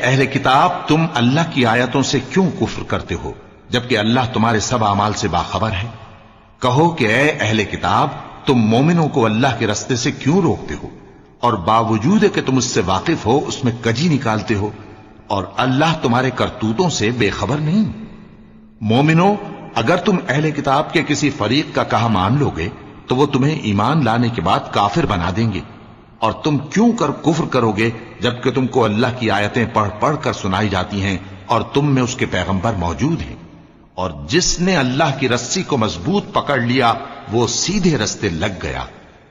اہل کتاب تم اللہ کی آیتوں سے کیوں کفر کرتے ہو جبکہ اللہ تمہارے سب اعمال سے باخبر ہے؟ کہو کہ اے اہل کتاب تم مومنوں کو اللہ کے رستے سے کیوں روکتے ہو اور باوجود کہ تم اس سے واقف ہو اس میں کجی نکالتے ہو اور اللہ تمہارے کرتوتوں سے بے خبر نہیں؟ مومنوں اگر تم اہل کتاب کے کسی فریق کا کہا مان لو گے تو وہ تمہیں ایمان لانے کے بعد کافر بنا دیں گے، اور تم کیوں کر کفر کرو گے جبکہ تم کو اللہ کی آیتیں پڑھ پڑھ کر سنائی جاتی ہیں اور تم میں اس کے پیغمبر موجود ہیں؟ اور جس نے اللہ کی رسی کو مضبوط پکڑ لیا وہ سیدھے رستے لگ گیا۔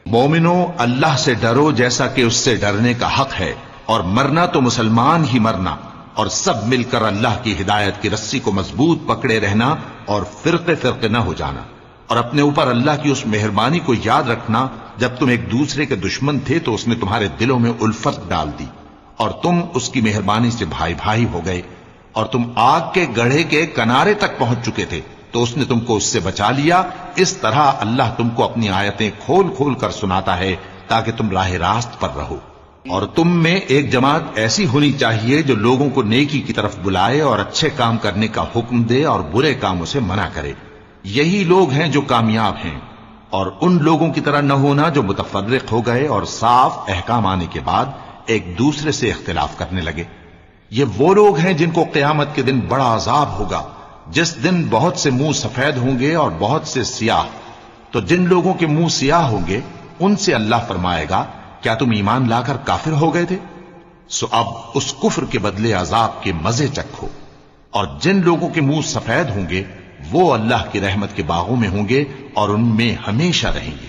مومنوں اللہ سے ڈرو جیسا کہ اس سے ڈرنے کا حق ہے، اور مرنا تو مسلمان ہی مرنا، اور سب مل کر اللہ کی ہدایت کی رسی کو مضبوط پکڑے رہنا اور فرقے فرقے نہ ہو جانا، اور اپنے اوپر اللہ کی اس مہربانی کو یاد رکھنا جب تم ایک دوسرے کے دشمن تھے تو اس نے تمہارے دلوں میں الفت ڈال دی اور تم اس کی مہربانی سے بھائی بھائی ہو گئے، اور تم آگ کے گڑھے کے کنارے تک پہنچ چکے تھے تو اس نے تم کو اس سے بچا لیا۔ اس طرح اللہ تم کو اپنی آیتیں کھول کھول کر سناتا ہے تاکہ تم راہ راست پر رہو۔ اور تم میں ایک جماعت ایسی ہونی چاہیے جو لوگوں کو نیکی کی طرف بلائے اور اچھے کام کرنے کا حکم دے اور برے کاموں سے منع کرے، یہی لوگ ہیں جو کامیاب ہیں۔ اور ان لوگوں کی طرح نہ ہونا جو متفرق ہو گئے اور صاف احکام آنے کے بعد ایک دوسرے سے اختلاف کرنے لگے۔ یہ وہ لوگ ہیں جن کو قیامت کے دن بڑا عذاب ہوگا، جس دن بہت سے منہ سفید ہوں گے اور بہت سے سیاہ۔ تو جن لوگوں کے منہ سیاہ ہوں گے ان سے اللہ فرمائے گا کیا تم ایمان لا کر کافر ہو گئے تھے؟ سو اب اس کفر کے بدلے عذاب کے مزے چکھو۔ اور جن لوگوں کے منہ سفید ہوں گے وہ اللہ کی رحمت کے باغوں میں ہوں گے اور ان میں ہمیشہ رہیں گے۔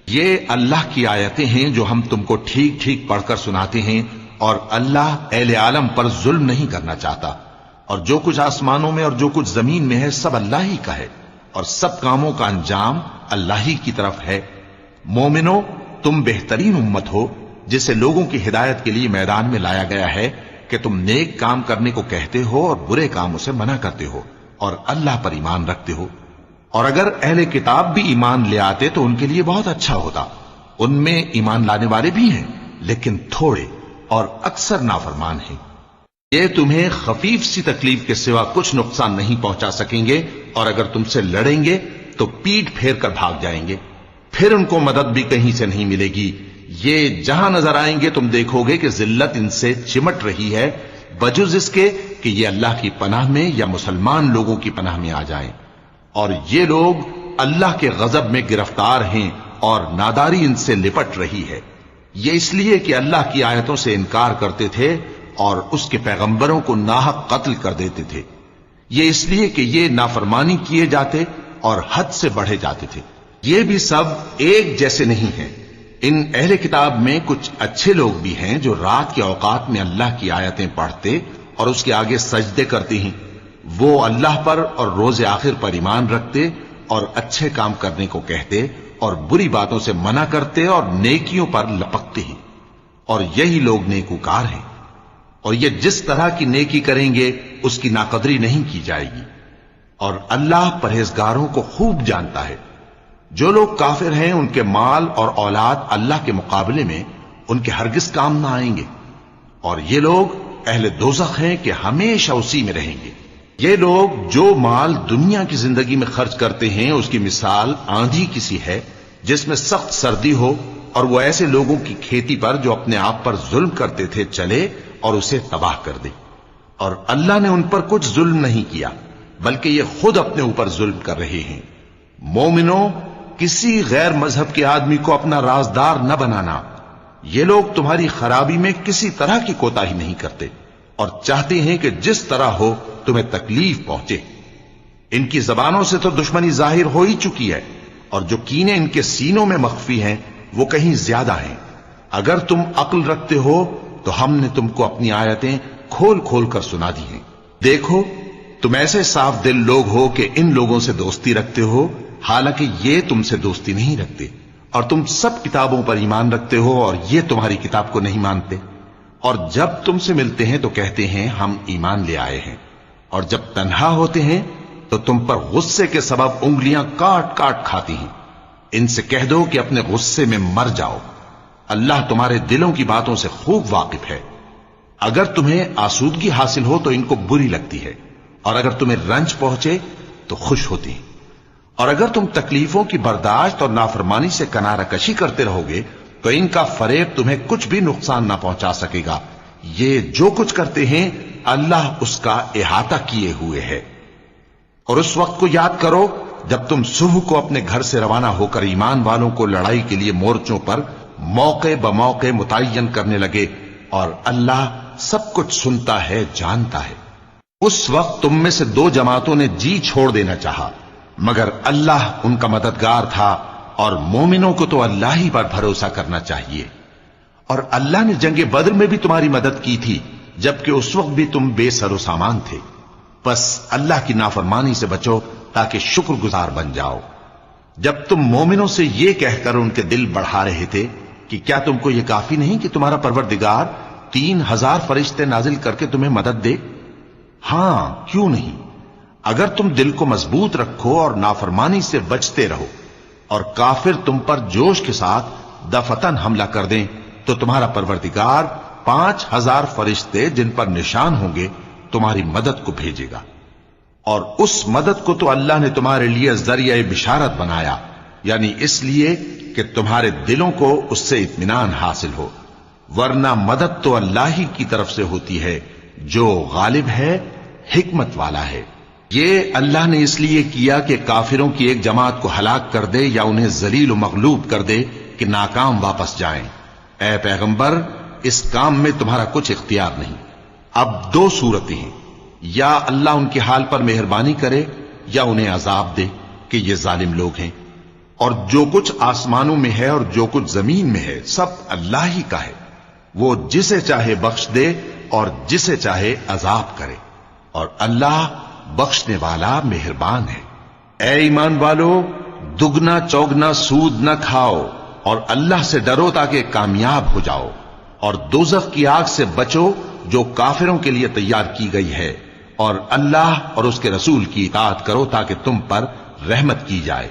یہ اللہ کی آیتیں ہیں جو ہم تم کو ٹھیک ٹھیک پڑھ کر سناتے ہیں، اور اللہ اہل عالم پر ظلم نہیں کرنا چاہتا، اور جو کچھ آسمانوں میں اور جو کچھ زمین میں ہے سب اللہ ہی کا ہے، اور سب کاموں کا انجام اللہ ہی کی طرف ہے۔ مومنو تم بہترین امت ہو جسے لوگوں کی ہدایت کے لیے میدان میں لایا گیا ہے کہ تم نیک کام کرنے کو کہتے ہو اور برے کاموں سے منع کرتے ہو اور اللہ پر ایمان رکھتے ہو۔ اور اگر اہل کتاب بھی ایمان لے آتے تو ان کے لیے بہت اچھا ہوتا، ان میں ایمان لانے والے بھی ہیں لیکن تھوڑے اور اکثر نافرمان ہیں۔ یہ تمہیں خفیف سی تکلیف کے سوا کچھ نقصان نہیں پہنچا سکیں گے، اور اگر تم سے لڑیں گے تو پیٹ پھیر کر بھاگ جائیں گے، پھر ان کو مدد بھی کہیں سے نہیں ملے گی۔ یہ جہاں نظر آئیں گے تم دیکھو گے کہ ذلت ان سے چمٹ رہی ہے، بجز اس کے کہ یہ اللہ کی پناہ میں یا مسلمان لوگوں کی پناہ میں آ جائیں۔ اور یہ لوگ اللہ کے غضب میں گرفتار ہیں اور ناداری ان سے لپٹ رہی ہے۔ یہ اس لیے کہ اللہ کی آیتوں سے انکار کرتے تھے اور اس کے پیغمبروں کو ناحق قتل کر دیتے تھے۔ یہ اس لیے کہ یہ نافرمانی کیے جاتے اور حد سے بڑھے جاتے تھے۔ یہ بھی سب ایک جیسے نہیں ہیں۔ ان اہل کتاب میں کچھ اچھے لوگ بھی ہیں جو رات کے اوقات میں اللہ کی آیتیں پڑھتے اور اس کے آگے سجدے کرتے ہیں۔ وہ اللہ پر اور روز آخر پر ایمان رکھتے اور اچھے کام کرنے کو کہتے اور بری باتوں سے منع کرتے اور نیکیوں پر لپکتے ہیں، اور یہی لوگ نیکوکار ہیں۔ اور یہ جس طرح کی نیکی کریں گے اس کی ناقدری نہیں کی جائے گی، اور اللہ پرہیزگاروں کو خوب جانتا ہے۔ جو لوگ کافر ہیں ان کے مال اور اولاد اللہ کے مقابلے میں ان کے ہرگز کام نہ آئیں گے، اور یہ لوگ اہل دوزخ ہیں کہ ہمیشہ اسی میں رہیں گے۔ یہ لوگ جو مال دنیا کی زندگی میں خرچ کرتے ہیں اس کی مثال آندھی کسی ہے جس میں سخت سردی ہو، اور وہ ایسے لوگوں کی کھیتی پر جو اپنے آپ پر ظلم کرتے تھے چلے اور اسے تباہ کر دے۔ اور اللہ نے ان پر کچھ ظلم نہیں کیا بلکہ یہ خود اپنے اوپر ظلم کر رہے ہیں۔ مومنوں کسی غیر مذہب کے آدمی کو اپنا رازدار نہ بنانا۔ یہ لوگ تمہاری خرابی میں کسی طرح کی کوتاہی نہیں کرتے اور چاہتے ہیں کہ جس طرح ہو تمہیں تکلیف پہنچے۔ ان کی زبانوں سے تو دشمنی ظاہر ہو ہی چکی ہے، اور جو کینے ان کے سینوں میں مخفی ہیں وہ کہیں زیادہ ہیں۔ اگر تم عقل رکھتے ہو تو ہم نے تم کو اپنی آیتیں کھول کھول کر سنا دی ہیں۔ دیکھو تم ایسے صاف دل لوگ ہو کہ ان لوگوں سے دوستی رکھتے ہو حالانکہ یہ تم سے دوستی نہیں رکھتے، اور تم سب کتابوں پر ایمان رکھتے ہو اور یہ تمہاری کتاب کو نہیں مانتے، اور جب تم سے ملتے ہیں تو کہتے ہیں ہم ایمان لے آئے ہیں، اور جب تنہا ہوتے ہیں تو تم پر غصے کے سبب انگلیاں کاٹ کاٹ کھاتی ہیں۔ ان سے کہہ دو کہ اپنے غصے میں مر جاؤ، اللہ تمہارے دلوں کی باتوں سے خوب واقف ہے۔ اگر تمہیں آسودگی حاصل ہو تو ان کو بری لگتی ہے، اور اگر تمہیں رنج پہنچے تو خوش ہوتی ہیں، اور اگر تم تکلیفوں کی برداشت اور نافرمانی سے کنارہ کشی کرتے رہو گے تو ان کا فریب تمہیں کچھ بھی نقصان نہ پہنچا سکے گا۔ یہ جو کچھ کرتے ہیں اللہ اس کا احاطہ کیے ہوئے ہے۔ اور اس وقت کو یاد کرو جب تم صبح کو اپنے گھر سے روانہ ہو کر ایمان والوں کو لڑائی کے لیے مورچوں پر موقع بموقع متعین کرنے لگے، اور اللہ سب کچھ سنتا ہے، جانتا ہے۔ اس وقت تم میں سے دو جماعتوں نے جی چھوڑ دینا چاہا، مگر اللہ ان کا مددگار تھا، اور مومنوں کو تو اللہ ہی پر بھروسہ کرنا چاہیے۔ اور اللہ نے جنگ بدر میں بھی تمہاری مدد کی تھی، جبکہ اس وقت بھی تم بے سر و سامان تھے۔ بس اللہ کی نافرمانی سے بچو تاکہ شکر گزار بن جاؤ۔ جب تم مومنوں سے یہ کہہ کر ان کے دل بڑھا رہے تھے کہ کیا تم کو یہ کافی نہیں کہ تمہارا پروردگار 3000 فرشتے نازل کر کے تمہیں مدد دے؟ ہاں، کیوں نہیں؟ اگر تم دل کو مضبوط رکھو اور نافرمانی سے بچتے رہو، اور کافر تم پر جوش کے ساتھ دفتن حملہ کر دیں، تو تمہارا پروردگار 5000 فرشتے جن پر نشان ہوں گے تمہاری مدد کو بھیجے گا۔ اور اس مدد کو تو اللہ نے تمہارے لیے ذریعہ بشارت بنایا، یعنی اس لیے کہ تمہارے دلوں کو اس سے اطمینان حاصل ہو، ورنہ مدد تو اللہ ہی کی طرف سے ہوتی ہے جو غالب ہے، حکمت والا ہے۔ یہ اللہ نے اس لیے کیا کہ کافروں کی ایک جماعت کو ہلاک کر دے یا انہیں ذلیل و مغلوب کر دے کہ ناکام واپس جائیں۔ اے پیغمبر، اس کام میں تمہارا کچھ اختیار نہیں۔ اب دو صورتیں ہیں، یا اللہ ان کے حال پر مہربانی کرے یا انہیں عذاب دے کہ یہ ظالم لوگ ہیں۔ اور جو کچھ آسمانوں میں ہے اور جو کچھ زمین میں ہے سب اللہ ہی کا ہے، وہ جسے چاہے بخش دے اور جسے چاہے عذاب کرے، اور اللہ بخشنے والا مہربان ہے۔ اے ایمان والو، دگنا چوگنا سود نہ کھاؤ، اور اللہ سے ڈرو تاکہ کامیاب ہو جاؤ، اور دوزخ کی آگ سے بچو جو کافروں کے لیے تیار کی گئی ہے، اور اللہ اور اس کے رسول کی اطاعت کرو تاکہ تم پر رحمت کی جائے،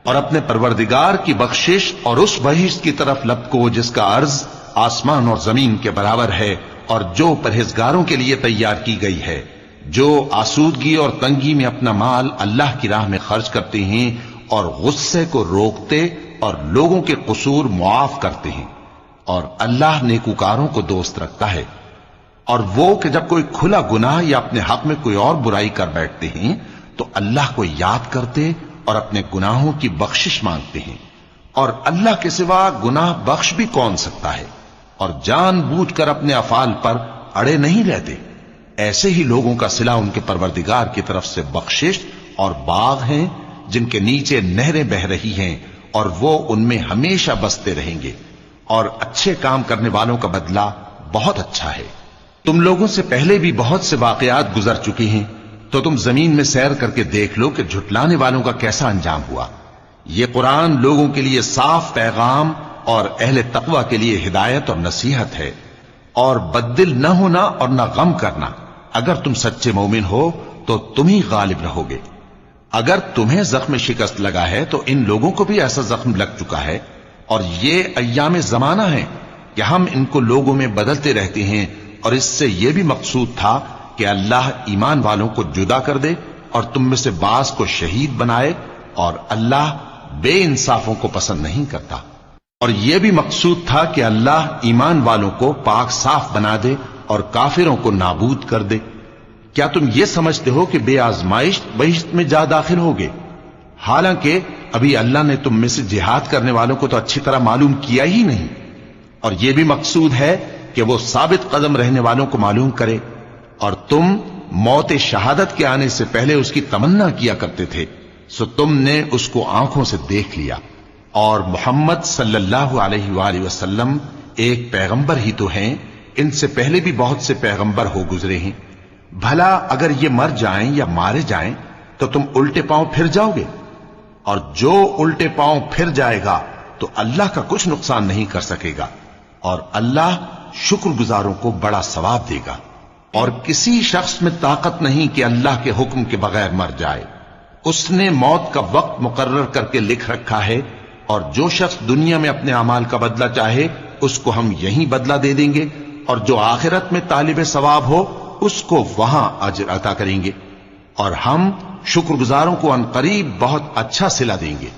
اور اپنے پروردگار کی بخشش اور اس بہشت کی طرف لپکو جس کا عرض آسمان اور زمین کے برابر ہے، اور جو پرہیزگاروں کے لیے تیار کی گئی ہے، جو آسودگی اور تنگی میں اپنا مال اللہ کی راہ میں خرچ کرتے ہیں اور غصے کو روکتے اور لوگوں کے قصور معاف کرتے ہیں، اور اللہ نیکوکاروں کو دوست رکھتا ہے۔ اور وہ کہ جب کوئی کھلا گناہ یا اپنے حق میں کوئی اور برائی کر بیٹھتے ہیں تو اللہ کو یاد کرتے اور اپنے گناہوں کی بخشش مانگتے ہیں، اور اللہ کے سوا گناہ بخش بھی کون سکتا ہے، اور جان بوجھ کر اپنے افعال پر اڑے نہیں رہتے۔ ایسے ہی لوگوں کا صلہ ان کے پروردگار کی طرف سے بخشش اور باغ ہیں جن کے نیچے نہریں بہ رہی ہیں، اور وہ ان میں ہمیشہ بستے رہیں گے، اور اچھے کام کرنے والوں کا بدلہ بہت اچھا ہے۔ تم لوگوں سے پہلے بھی بہت سے واقعات گزر چکی ہیں، تو تم زمین میں سیر کر کے دیکھ لو کہ جھٹلانے والوں کا کیسا انجام ہوا۔ یہ قرآن لوگوں کے لیے صاف پیغام اور اہل تقوی کے لیے ہدایت اور نصیحت ہے، اور بددل نہ ہونا اور نہ غم کرنا۔ اگر تم سچے مومن ہو تو تم ہی غالب رہو گے۔ اگر تمہیں زخم شکست لگا ہے تو ان لوگوں کو بھی ایسا زخم لگ چکا ہے، اور یہ ایام زمانہ ہیں کہ ہم ان کو لوگوں میں بدلتے رہتے ہیں، اور اس سے یہ بھی مقصود تھا کہ اللہ ایمان والوں کو جدا کر دے اور تم میں سے بعض کو شہید بنائے، اور اللہ بے انصافوں کو پسند نہیں کرتا۔ اور یہ بھی مقصود تھا کہ اللہ ایمان والوں کو پاک صاف بنا دے اور کافروں کو نابود کر دے۔ کیا تم یہ سمجھتے ہو کہ بے آزمائش بہشت میں جا داخل ہوگے؟ حالانکہ ابھی اللہ نے تم میں سے جہاد کرنے والوں کو تو اچھی طرح معلوم کیا ہی نہیں، اور یہ بھی مقصود ہے کہ وہ ثابت قدم رہنے والوں کو معلوم کرے۔ اور تم موت شہادت کے آنے سے پہلے اس کی تمنا کیا کرتے تھے، سو تم نے اس کو آنکھوں سے دیکھ لیا۔ اور محمد صلی اللہ علیہ وآلہ وسلم ایک پیغمبر ہی تو ہیں، ان سے پہلے بھی بہت سے پیغمبر ہو گزرے ہیں۔ بھلا اگر یہ مر جائیں یا مارے جائیں تو تم الٹے پاؤں پھر جاؤ گے؟ اور جو الٹے پاؤں پھر جائے گا تو اللہ کا کچھ نقصان نہیں کر سکے گا، اور اللہ شکر گزاروں کو بڑا ثواب دے گا۔ اور کسی شخص میں طاقت نہیں کہ اللہ کے حکم کے بغیر مر جائے، اس نے موت کا وقت مقرر کر کے لکھ رکھا ہے، اور جو شخص دنیا میں اپنے اعمال کا بدلہ چاہے اس کو ہم یہیں بدلہ دے دیں گے، اور جو آخرت میں طالب ثواب ہو اس کو وہاں اجر عطا کریں گے، اور ہم شکر گزاروں کو عنقریب بہت اچھا صلہ دیں گے۔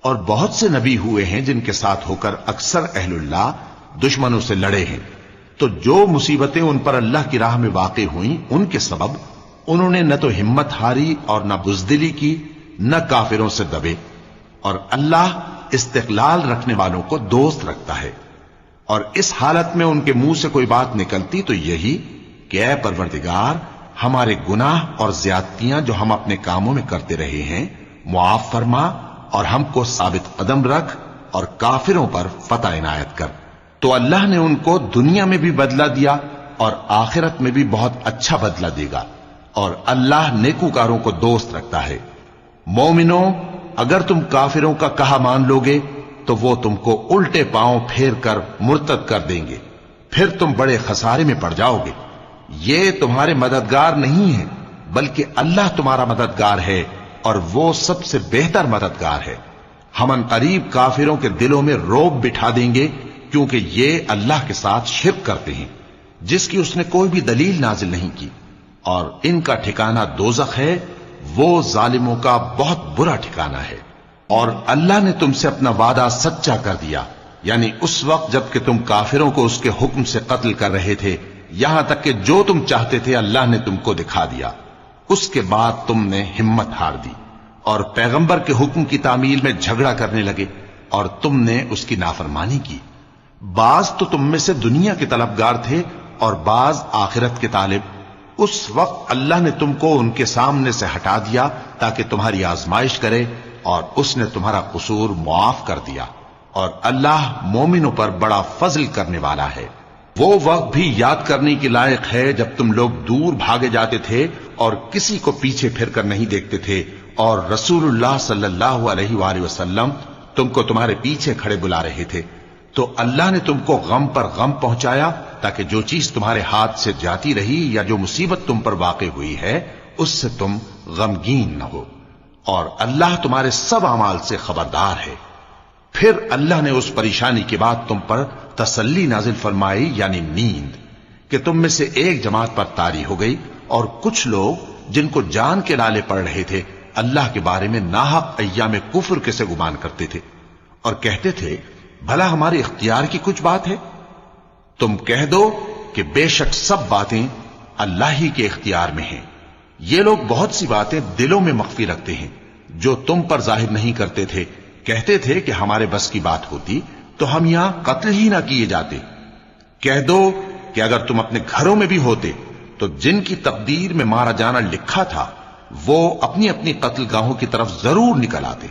اور بہت سے نبی ہوئے ہیں جن کے ساتھ ہو کر اکثر اہل اللہ دشمنوں سے لڑے ہیں، تو جو مصیبتیں ان پر اللہ کی راہ میں واقع ہوئیں ان کے سبب انہوں نے نہ تو ہمت ہاری اور نہ بزدلی کی، نہ کافروں سے دبے، اور اللہ استقلال رکھنے والوں کو دوست رکھتا ہے۔ اور اس حالت میں ان کے منہ سے کوئی بات نکلتی تو یہی کہ اے پروردگار، ہمارے گناہ اور زیادتیاں جو ہم اپنے کاموں میں کرتے رہے ہیں معاف فرما، اور ہم کو ثابت قدم رکھ، اور کافروں پر فتح عنایت کر۔ تو اللہ نے ان کو دنیا میں بھی بدلہ دیا اور آخرت میں بھی بہت اچھا بدلہ دے گا، اور اللہ نیکوکاروں کو دوست رکھتا ہے۔ مومنوں، اگر تم کافروں کا کہا مان لوگے تو وہ تم کو الٹے پاؤں پھیر کر مرتد کر دیں گے، پھر تم بڑے خسارے میں پڑ جاؤ گے۔ یہ تمہارے مددگار نہیں ہے بلکہ اللہ تمہارا مددگار ہے، اور وہ سب سے بہتر مددگار ہے۔ ہم عنقریب کافروں کے دلوں میں رعب بٹھا دیں گے، کیونکہ یہ اللہ کے ساتھ شرک کرتے ہیں جس کی اس نے کوئی بھی دلیل نازل نہیں کی، اور ان کا ٹھکانہ دوزخ ہے، وہ ظالموں کا بہت برا ٹھکانہ ہے۔ اور اللہ نے تم سے اپنا وعدہ سچا کر دیا، یعنی اس وقت جب کہ تم کافروں کو اس کے حکم سے قتل کر رہے تھے، یہاں تک کہ جو تم چاہتے تھے اللہ نے تم کو دکھا دیا۔ اس کے بعد تم نے ہمت ہار دی اور پیغمبر کے حکم کی تعمیل میں جھگڑا کرنے لگے، اور تم نے اس کی نافرمانی کی۔ بعض تو تم میں سے دنیا کے طلبگار تھے اور بعض آخرت کے طالب۔ اس وقت اللہ نے تم کو ان کے سامنے سے ہٹا دیا تاکہ تمہاری آزمائش کرے، اور اس نے تمہارا قصور معاف کر دیا، اور اللہ مومنوں پر بڑا فضل کرنے والا ہے۔ وہ وقت بھی یاد کرنے کی لائق ہے جب تم لوگ دور بھاگے جاتے تھے اور کسی کو پیچھے پھر کر نہیں دیکھتے تھے، اور رسول اللہ صلی اللہ علیہ وآلہ وسلم تم کو تمہارے پیچھے کھڑے بلا رہے تھے، تو اللہ نے تم کو غم پر غم پہنچایا تاکہ جو چیز تمہارے ہاتھ سے جاتی رہی یا جو مصیبت تم پر واقع ہوئی ہے اس سے تم غمگین نہ ہو، اور اللہ تمہارے سب اعمال سے خبردار ہے۔ پھر اللہ نے اس پریشانی کے بعد تم پر تسلی نازل فرمائی، یعنی نیند، کہ تم میں سے ایک جماعت پر طاری ہو گئی، اور کچھ لوگ جن کو جان کے لالے پڑ رہے تھے اللہ کے بارے میں ناحق ایام کفر کے سے گمان کرتے تھے، اور کہتے تھے بھلا ہمارے اختیار کی کچھ بات ہے؟ تم کہہ دو کہ بے شک سب باتیں اللہ ہی کے اختیار میں ہیں۔ یہ لوگ بہت سی باتیں دلوں میں مخفی رکھتے ہیں جو تم پر ظاہر نہیں کرتے تھے۔ کہتے تھے کہ ہمارے بس کی بات ہوتی تو ہم یہاں قتل ہی نہ کیے جاتے۔ کہہ دو کہ اگر تم اپنے گھروں میں بھی ہوتے تو جن کی تقدیر میں مارا جانا لکھا تھا وہ اپنی اپنی قتل گاہوں کی طرف ضرور نکل آتے۔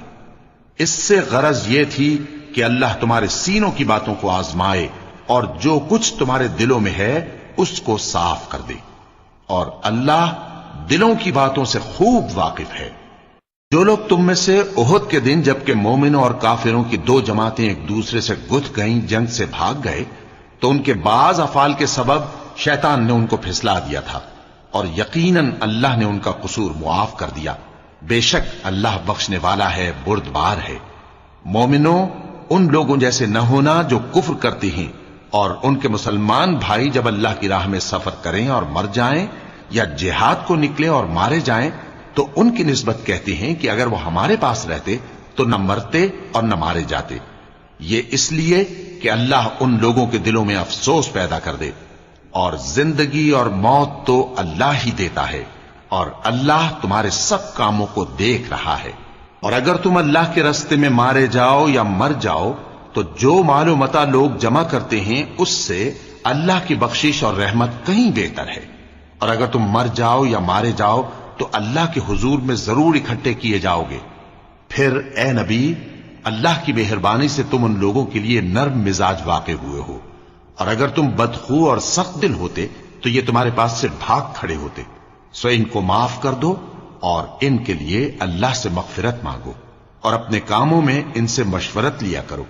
اس سے غرض یہ تھی کہ اللہ تمہارے سینوں کی باتوں کو آزمائے اور جو کچھ تمہارے دلوں میں ہے اس کو صاف کر دے، اور اللہ دلوں کی باتوں سے خوب واقف ہے۔ جو لوگ تم میں سے احد کے دن جبکہ مومنوں اور کافروں کی دو جماعتیں ایک دوسرے سے گتھ گئیں جنگ سے بھاگ گئے تو ان کے بعض افعال کے سبب شیطان نے ان کو پھسلا دیا تھا، اور یقیناً اللہ نے ان کا قصور معاف کر دیا۔ بے شک اللہ بخشنے والا ہے، بردبار ہے۔ مومنوں، ان لوگوں جیسے نہ ہونا جو کفر کرتے ہیں، اور ان کے مسلمان بھائی جب اللہ کی راہ میں سفر کریں اور مر جائیں یا جہاد کو نکلے اور مارے جائیں تو ان کی نسبت کہتے ہیں کہ اگر وہ ہمارے پاس رہتے تو نہ مرتے اور نہ مارے جاتے۔ یہ اس لیے کہ اللہ ان لوگوں کے دلوں میں افسوس پیدا کر دے، اور زندگی اور موت تو اللہ ہی دیتا ہے، اور اللہ تمہارے سب کاموں کو دیکھ رہا ہے۔ اور اگر تم اللہ کے راستے میں مارے جاؤ یا مر جاؤ تو جو مال و متاع لوگ جمع کرتے ہیں اس سے اللہ کی بخشش اور رحمت کہیں بہتر ہے، اور اگر تم مر جاؤ یا مارے جاؤ تو اللہ کے حضور میں ضرور اکٹھے کیے جاؤ گے۔ پھر اے نبی، اللہ کی مہربانی سے تم ان لوگوں کے لیے نرم مزاج واقع ہوئے ہو، اور اگر تم بدخو اور سخت دل ہوتے تو یہ تمہارے پاس سے بھاگ کھڑے ہوتے۔ سو ان کو معاف کر دو اور ان کے لیے اللہ سے مغفرت مانگو، اور اپنے کاموں میں ان سے مشورت لیا کرو،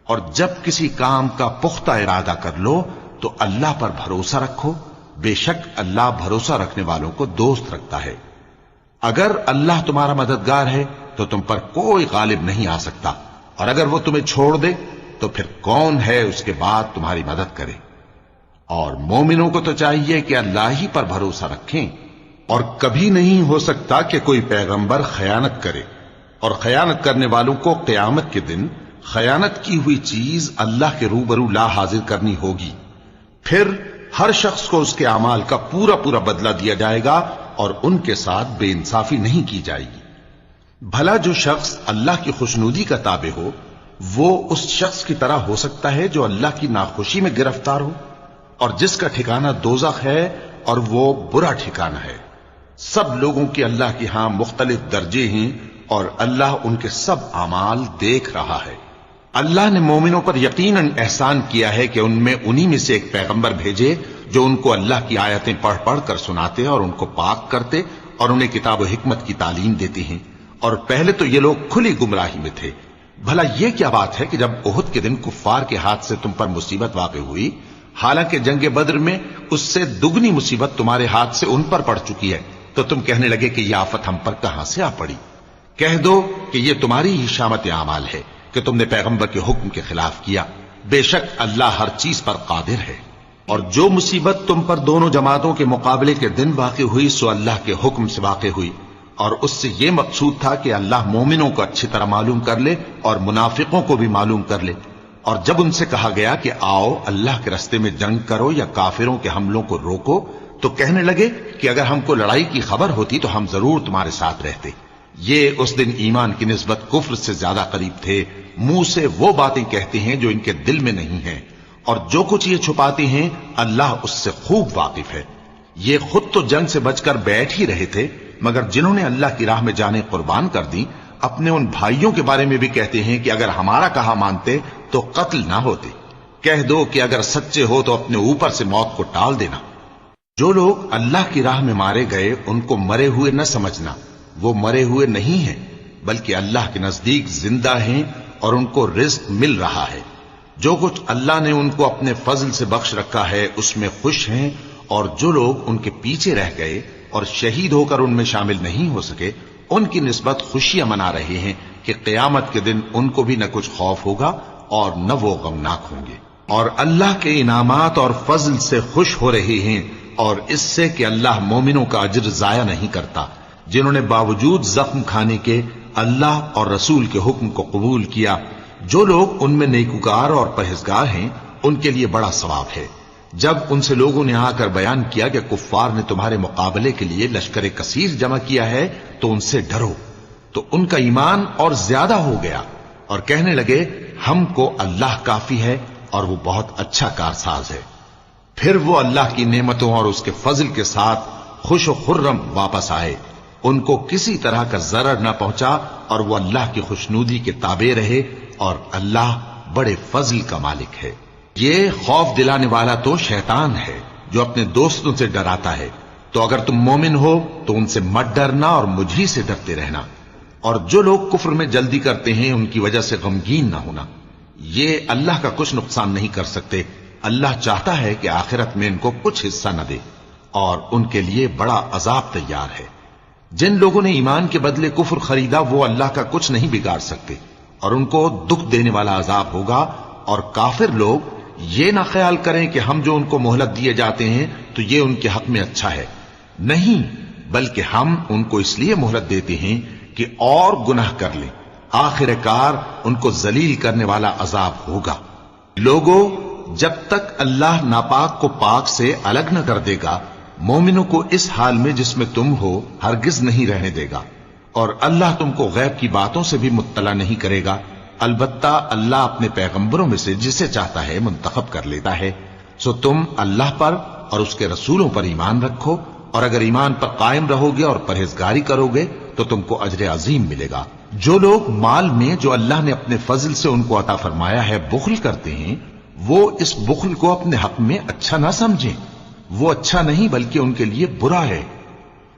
اور جب کسی کام کا پختہ ارادہ کر لو تو اللہ پر بھروسہ رکھو، بے شک اللہ بھروسہ رکھنے والوں کو دوست رکھتا ہے۔ اگر اللہ تمہارا مددگار ہے تو تم پر کوئی غالب نہیں آ سکتا، اور اگر وہ تمہیں چھوڑ دے تو پھر کون ہے اس کے بعد تمہاری مدد کرے۔ اور مومنوں کو تو چاہیے کہ اللہ ہی پر بھروسہ رکھیں، اور کبھی نہیں ہو سکتا کہ کوئی پیغمبر خیانت کرے، اور خیانت کرنے والوں کو قیامت کے دن خیانت کی ہوئی چیز اللہ کے روبرو لا حاضر کرنی ہوگی، پھر ہر شخص کو اس کے اعمال کا پورا پورا بدلہ دیا جائے گا اور ان کے ساتھ بے انصافی نہیں کی جائے گی۔ بھلا جو شخص اللہ کی خوشنودی کا تابع ہو وہ اس شخص کی طرح ہو سکتا ہے جو اللہ کی ناخوشی میں گرفتار ہو، اور جس کا ٹھکانہ دوزخ ہے اور وہ برا ٹھکانہ ہے۔ سب لوگوں کے اللہ کے ہاں مختلف درجے ہیں اور اللہ ان کے سب اعمال دیکھ رہا ہے۔ اللہ نے مومنوں پر یقیناً احسان کیا ہے کہ ان میں انہی میں سے ایک پیغمبر بھیجے جو ان کو اللہ کی آیتیں پڑھ پڑھ کر سناتے اور ان کو پاک کرتے اور انہیں کتاب و حکمت کی تعلیم دیتے ہیں، اور پہلے تو یہ لوگ کھلی گمراہی میں تھے۔ بھلا یہ کیا بات ہے کہ جب احد کے دن کفار کے ہاتھ سے تم پر مصیبت واقع ہوئی، حالانکہ جنگ بدر میں اس سے دگنی مصیبت تمہارے ہاتھ سے ان پر پڑ چکی ہے، تو تم کہنے لگے کہ یہ آفت ہم پر کہاں سے آ پڑی؟ کہہ دو کہ یہ تمہاری ہی شامت اعمال ہے کہ تم نے پیغمبر کے حکم کے خلاف کیا، بے شک اللہ ہر چیز پر قادر ہے۔ اور جو مصیبت تم پر دونوں جماعتوں کے مقابلے کے دن واقع ہوئی سو اللہ کے حکم سے واقع ہوئی، اور اس سے یہ مقصود تھا کہ اللہ مومنوں کو اچھی طرح معلوم کر لے اور منافقوں کو بھی معلوم کر لے۔ اور جب ان سے کہا گیا کہ آؤ اللہ کے راستے میں جنگ کرو یا کافروں کے حملوں کو روکو، تو کہنے لگے کہ اگر ہم کو لڑائی کی خبر ہوتی تو ہم ضرور تمہارے ساتھ رہتے۔ یہ اس دن ایمان کی نسبت کفر سے زیادہ قریب تھے، منہ سے وہ باتیں کہتے ہیں جو ان کے دل میں نہیں ہیں، اور جو کچھ یہ چھپاتے ہیں اللہ اس سے خوب واقف ہے۔ یہ خود تو جنگ سے بچ کر بیٹھ ہی رہے تھے، مگر جنہوں نے اللہ کی راہ میں جانیں قربان کر دی اپنے ان بھائیوں کے بارے میں بھی کہتے ہیں کہ اگر ہمارا کہا مانتے تو قتل نہ ہوتے۔ کہہ دو کہ اگر سچے ہو تو اپنے اوپر سے موت کو ٹال دینا۔ جو لوگ اللہ کی راہ میں مارے گئے ان کو مرے ہوئے نہ سمجھنا، وہ مرے ہوئے نہیں ہیں بلکہ اللہ کے نزدیک زندہ ہیں اور ان کو رزق مل رہا ہے۔ جو کچھ اللہ نے ان کو اپنے فضل سے بخش رکھا ہے اس میں خوش ہیں، اور جو لوگ ان کے پیچھے رہ گئے اور شہید ہو کر ان میں شامل نہیں ہو سکے ان کی نسبت خوشیاں منا رہے ہیں کہ قیامت کے دن ان کو بھی نہ کچھ خوف ہوگا اور نہ وہ غمناک ہوں گے، اور اللہ کے انعامات اور فضل سے خوش ہو رہے ہیں، اور اس سے کہ اللہ مومنوں کا اجر ضائع نہیں کرتا جنہوں نے باوجود زخم کھانے کے اللہ اور رسول کے حکم کو قبول کیا۔ جو لوگ ان میں نیکوکار اور پرہیزگار ہیں ان کے لیے بڑا ثواب ہے۔ جب ان سے لوگوں نے آ کر بیان کیا کہ کفار نے تمہارے مقابلے کے لیے لشکر کثیر جمع کیا ہے تو ان سے ڈرو، تو ان کا ایمان اور زیادہ ہو گیا اور کہنے لگے ہم کو اللہ کافی ہے اور وہ بہت اچھا کارساز ہے۔ پھر وہ اللہ کی نعمتوں اور اس کے فضل کے ساتھ خوش و خرم واپس آئے، ان کو کسی طرح کا ضرر نہ پہنچا اور وہ اللہ کی خوشنودی کے تابع رہے، اور اللہ بڑے فضل کا مالک ہے۔ یہ خوف دلانے والا تو شیطان ہے جو اپنے دوستوں سے ڈراتا ہے، تو اگر تم مومن ہو تو ان سے مت ڈرنا اور مجھ ہی سے ڈرتے رہنا، اور جو لوگ کفر میں جلدی کرتے ہیں ان کی وجہ سے غمگین نہ ہونا، یہ اللہ کا کچھ نقصان نہیں کر سکتے۔ اللہ چاہتا ہے کہ آخرت میں ان کو کچھ حصہ نہ دے اور ان کے لیے بڑا عذاب تیار ہے۔ جن لوگوں نے ایمان کے بدلے کفر خریدا وہ اللہ کا کچھ نہیں بگاڑ سکتے، اور ان کو دکھ دینے والا عذاب ہوگا۔ اور کافر لوگ یہ نہ خیال کریں کہ ہم جو ان کو مہلت دیے جاتے ہیں تو یہ ان کے حق میں اچھا ہے، نہیں، بلکہ ہم ان کو اس لیے مہلت دیتے ہیں کہ اور گناہ کر لیں، آخر کار ان کو ذلیل کرنے والا عذاب ہوگا۔ لوگوں، جب تک اللہ ناپاک کو پاک سے الگ نہ کر دے گا مومنوں کو اس حال میں جس میں تم ہو ہرگز نہیں رہنے دے گا، اور اللہ تم کو غیب کی باتوں سے بھی مطلع نہیں کرے گا۔ البتہ اللہ اپنے پیغمبروں میں سے جسے چاہتا ہے منتخب کر لیتا ہے۔ سو تم اللہ پر اور اس کے رسولوں پر ایمان رکھو، اور اگر ایمان پر قائم رہو گے اور پرہیزگاری کرو گے تو تم کو اجر عظیم ملے گا۔ جو لوگ مال میں جو اللہ نے اپنے فضل سے ان کو عطا فرمایا ہے بخل کرتے ہیں، وہ اس بخل کو اپنے حق میں اچھا نہ سمجھیں، وہ اچھا نہیں بلکہ ان کے لیے برا ہے۔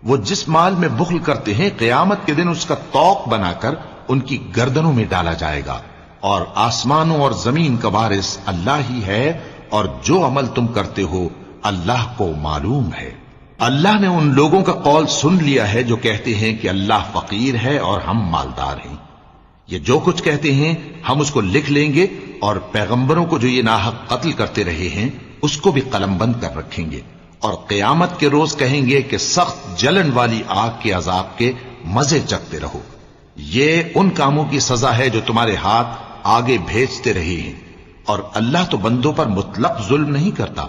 وہ جس مال میں بخل کرتے ہیں قیامت کے دن اس کا طوق بنا کر ان کی گردنوں میں ڈالا جائے گا، اور آسمانوں اور زمین کا وارث اللہ ہی ہے، اور جو عمل تم کرتے ہو اللہ کو معلوم ہے۔ اللہ نے ان لوگوں کا قول سن لیا ہے جو کہتے ہیں کہ اللہ فقیر ہے اور ہم مالدار ہیں۔ یہ جو کچھ کہتے ہیں ہم اس کو لکھ لیں گے، اور پیغمبروں کو جو یہ ناحق قتل کرتے رہے ہیں اس کو بھی قلم بند کر رکھیں گے، اور قیامت کے روز کہیں گے کہ سخت جلن والی آگ کے عذاب کے مزے چکھتے رہو۔ یہ ان کاموں کی سزا ہے جو تمہارے ہاتھ آگے بھیجتے رہے ہیں، اور اللہ تو بندوں پر مطلق ظلم نہیں کرتا۔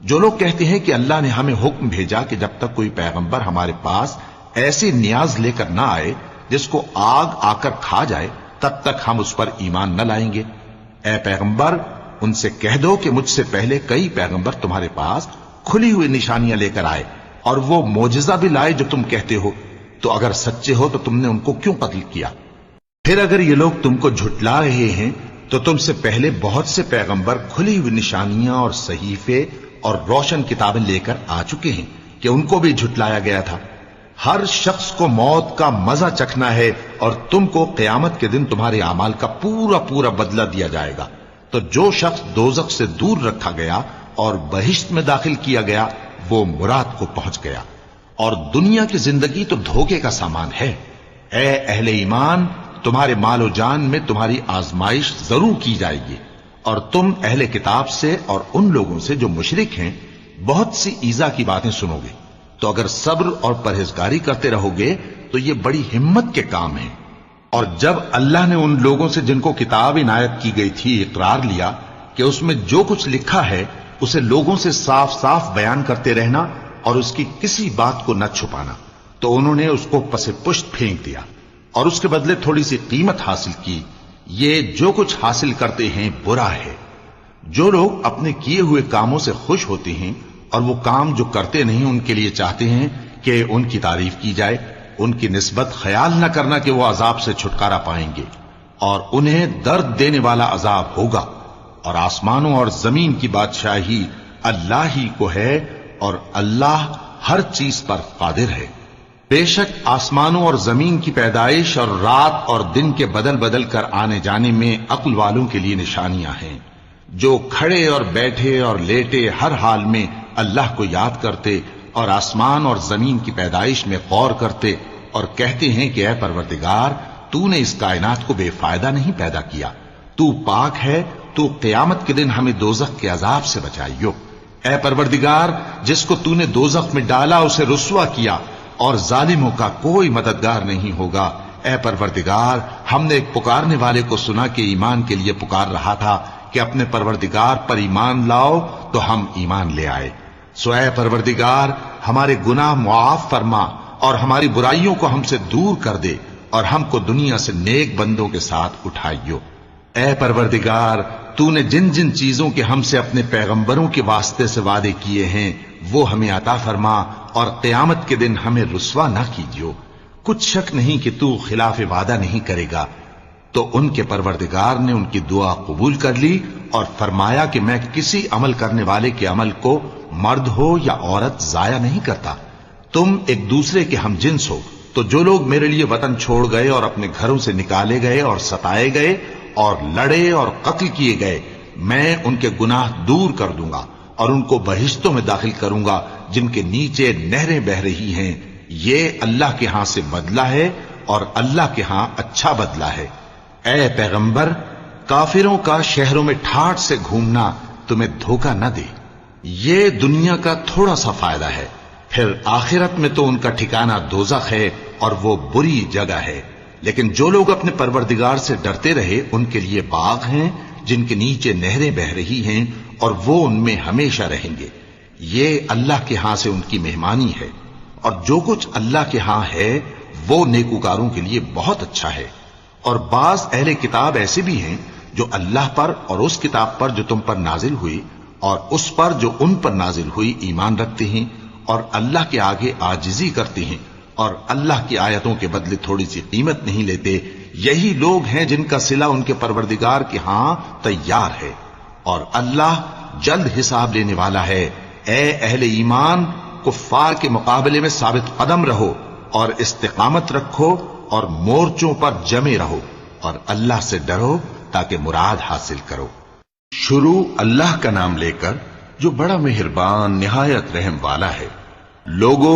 جو لوگ کہتے ہیں کہ اللہ نے ہمیں حکم بھیجا کہ جب تک کوئی پیغمبر ہمارے پاس ایسی نیاز لے کر نہ آئے جس کو آگ آ کر کھا جائے، تب تک ہم اس پر ایمان نہ لائیں گے، اے پیغمبر ان سے کہہ دو کہ مجھ سے پہلے کئی پیغمبر تمہارے پاس کھلی ہوئی نشانیاں لے کر آئے، اور وہ معجزہ بھی لائے جو تم کہتے ہو، تو اگر سچے ہو تو تم نے ان کو کیوں قتل کیا؟ پھر اگر یہ لوگ تم کو جھٹلا رہے ہیں تو تم سے پہلے بہت سے پیغمبر کھلی ہوئی نشانیاں اور صحیفے اور روشن کتابیں لے کر آ چکے ہیں کہ ان کو بھی جھٹلایا گیا تھا۔ ہر شخص کو موت کا مزہ چکھنا ہے، اور تم کو قیامت کے دن تمہارے اعمال کا پورا پورا بدلہ دیا جائے گا۔ تو جو شخص دوزخ سے دور رکھا گیا اور بہشت میں داخل کیا گیا وہ مراد کو پہنچ گیا، اور دنیا کی زندگی تو دھوکے کا سامان ہے۔ اے اہل ایمان، تمہارے مال و جان میں تمہاری آزمائش ضرور کی جائے گی، اور تم اہل کتاب سے اور ان لوگوں سے جو مشرک ہیں بہت سی ایذا کی باتیں سنو گے، تو اگر صبر اور پرہیزگاری کرتے رہو گے تو یہ بڑی ہمت کے کام ہیں۔ اور جب اللہ نے ان لوگوں سے جن کو کتاب عنایت کی گئی تھی اقرار لیا کہ اس میں جو کچھ لکھا ہے اسے لوگوں سے صاف صاف بیان کرتے رہنا اور اس کی کسی بات کو نہ چھپانا، تو انہوں نے اس کو پس پشت پھینک دیا اور اس کے بدلے تھوڑی سی قیمت حاصل کی۔ یہ جو کچھ حاصل کرتے ہیں برا ہے۔ جو لوگ اپنے کیے ہوئے کاموں سے خوش ہوتے ہیں اور وہ کام جو کرتے نہیں ان کے لیے چاہتے ہیں کہ ان کی تعریف کی جائے، ان کی نسبت خیال نہ کرنا کہ وہ عذاب سے چھٹکارا پائیں گے، اور انہیں درد دینے والا عذاب ہوگا۔ اور آسمانوں اور زمین کی بادشاہی اللہ ہی کو ہے، اور اللہ ہر چیز پر قادر ہے۔ بے شک آسمانوں اور زمین کی پیدائش اور رات اور دن کے بدل بدل کر آنے جانے میں عقل والوں کے لیے نشانیاں ہیں، جو کھڑے اور بیٹھے اور لیٹے ہر حال میں اللہ کو یاد کرتے اور آسمان اور زمین کی پیدائش میں غور کرتے اور کہتے ہیں کہ اے پروردگار، تو نے اس کائنات کو بے فائدہ نہیں پیدا کیا، تو پاک ہے، تو قیامت کے دن ہمیں دوزخ کے عذاب سے بچائیو۔ اے پروردگار، جس کو تو نے دوزخ میں ڈالا اسے رسوا کیا، اور ظالموں کا کوئی مددگار نہیں ہوگا۔ اے پروردگار، ہم نے ایک پکارنے والے کو سنا کہ ایمان کے لیے پکار رہا تھا کہ اپنے پروردگار پر ایمان لاؤ، تو ہم ایمان لے آئے۔ سو اے پروردگار، ہمارے گناہ معاف فرما اور ہماری برائیوں کو ہم سے دور کر دے، اور ہم کو دنیا سے نیک بندوں کے ساتھ اٹھائیو۔ اے پروردگار، تو نے جن جن چیزوں کے ہم سے اپنے پیغمبروں کے واسطے سے وعدے کیے ہیں وہ ہمیں عطا فرما، اور قیامت کے دن ہمیں رسوا نہ کیجیو۔ کچھ شک نہیں کہ تو خلاف وعدہ نہیں کرے گا۔ تو ان کے پروردگار نے ان کی دعا قبول کر لی اور فرمایا کہ میں کسی عمل کرنے والے کے عمل کو مرد ہو یا عورت ضائع نہیں کرتا۔ تم ایک دوسرے کے ہم جنس ہو، تو جو لوگ میرے لیے وطن چھوڑ گئے اور اپنے گھروں سے نکالے گئے اور ستائے گئے اور لڑے اور قتل کیے گئے، میں ان کے گناہ دور کر دوں گا اور ان کو بہشتوں میں داخل کروں گا جن کے نیچے نہریں بہ رہی ہیں۔ یہ اللہ کے ہاں سے بدلہ ہے، اور اللہ کے ہاں اچھا بدلہ ہے۔ اے پیغمبر، کافروں کا شہروں میں ٹھاٹھ سے گھومنا تمہیں دھوکہ نہ دے۔ یہ دنیا کا تھوڑا سا فائدہ ہے، پھر آخرت میں تو ان کا ٹھکانہ دوزخ ہے، اور وہ بری جگہ ہے۔ لیکن جو لوگ اپنے پروردگار سے ڈرتے رہے ان کے لیے باغ ہیں جن کے نیچے نہریں بہ رہی ہیں، اور وہ ان میں ہمیشہ رہیں گے۔ یہ اللہ کے ہاں سے ان کی مہمانی ہے، اور جو کچھ اللہ کے ہاں ہے وہ نیکوکاروں کے لیے بہت اچھا ہے۔ اور بعض اہل کتاب ایسے بھی ہیں جو اللہ پر اور اس کتاب پر جو تم پر نازل ہوئی اور اس پر جو ان پر نازل ہوئی ایمان رکھتے ہیں، اور اللہ کے آگے عاجزی کرتے ہیں، اور اللہ کی آیتوں کے بدلے تھوڑی سی قیمت نہیں لیتے۔ یہی لوگ ہیں جن کا صلہ ان کے پروردگار کے ہاں تیار ہے، اور اللہ جلد حساب لینے والا ہے۔ اے اہل ایمان، کفار کے مقابلے میں ثابت قدم رہو اور استقامت رکھو اور مورچوں پر جمے رہو، اور اللہ سے ڈرو تاکہ مراد حاصل کرو۔ شروع اللہ کا نام لے کر جو بڑا مہربان نہایت رحم والا ہے۔ لوگو،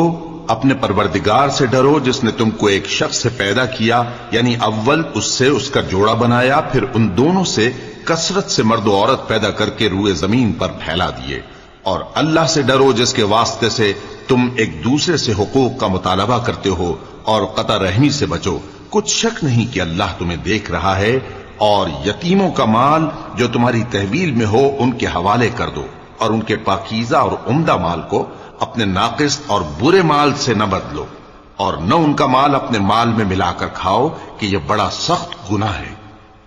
اپنے پروردگار سے ڈرو جس نے تم کو ایک شخص سے پیدا کیا، یعنی اول اس سے اس کا جوڑا بنایا، پھر ان دونوں سے کثرت سے مرد و عورت پیدا کر کے روئے زمین پر پھیلا دیے، اور اللہ سے ڈرو جس کے واسطے سے تم ایک دوسرے سے حقوق کا مطالبہ کرتے ہو، اور قطع رحمی سے بچو، کچھ شک نہیں کہ اللہ تمہیں دیکھ رہا ہے، اور یتیموں کا مال جو تمہاری تحویل میں ہو ان کے حوالے کر دو، اور ان کے پاکیزہ اور عمدہ مال کو اپنے ناقص اور برے مال سے نہ بدلو، اور نہ ان کا مال اپنے مال میں ملا کر کھاؤ کہ یہ بڑا سخت گناہ ہے۔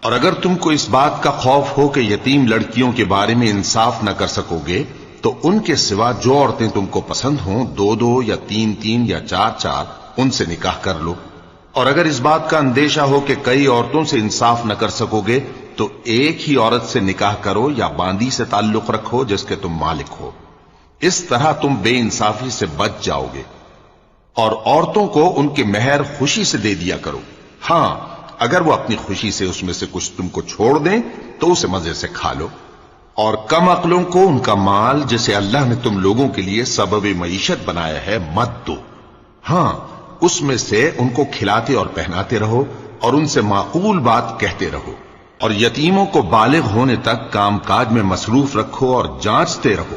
اور اگر تم کو اس بات کا خوف ہو کہ یتیم لڑکیوں کے بارے میں انصاف نہ کر سکو گے تو ان کے سوا جو عورتیں تم کو پسند ہوں، 2 یا 3 یا 4 ان سے نکاح کر لو۔ اور اگر اس بات کا اندیشہ ہو کہ کئی عورتوں سے انصاف نہ کر سکو گے تو ایک ہی عورت سے نکاح کرو یا باندی سے تعلق رکھو جس کے تم مالک ہو، اس طرح تم بے انصافی سے بچ جاؤ گے۔ اور عورتوں کو ان کے مہر خوشی سے دے دیا کرو، ہاں اگر وہ اپنی خوشی سے اس میں سے کچھ تم کو چھوڑ دیں تو اسے مزے سے کھا لو۔ اور کم عقلوں کو ان کا مال جسے اللہ نے تم لوگوں کے لیے سبب معیشت بنایا ہے مت دو، ہاں اس میں سے ان کو کھلاتے اور پہناتے رہو اور ان سے معقول بات کہتے رہو، اور یتیموں کو بالغ ہونے تک کام کاج میں مصروف رکھو اور جانچتے رہو،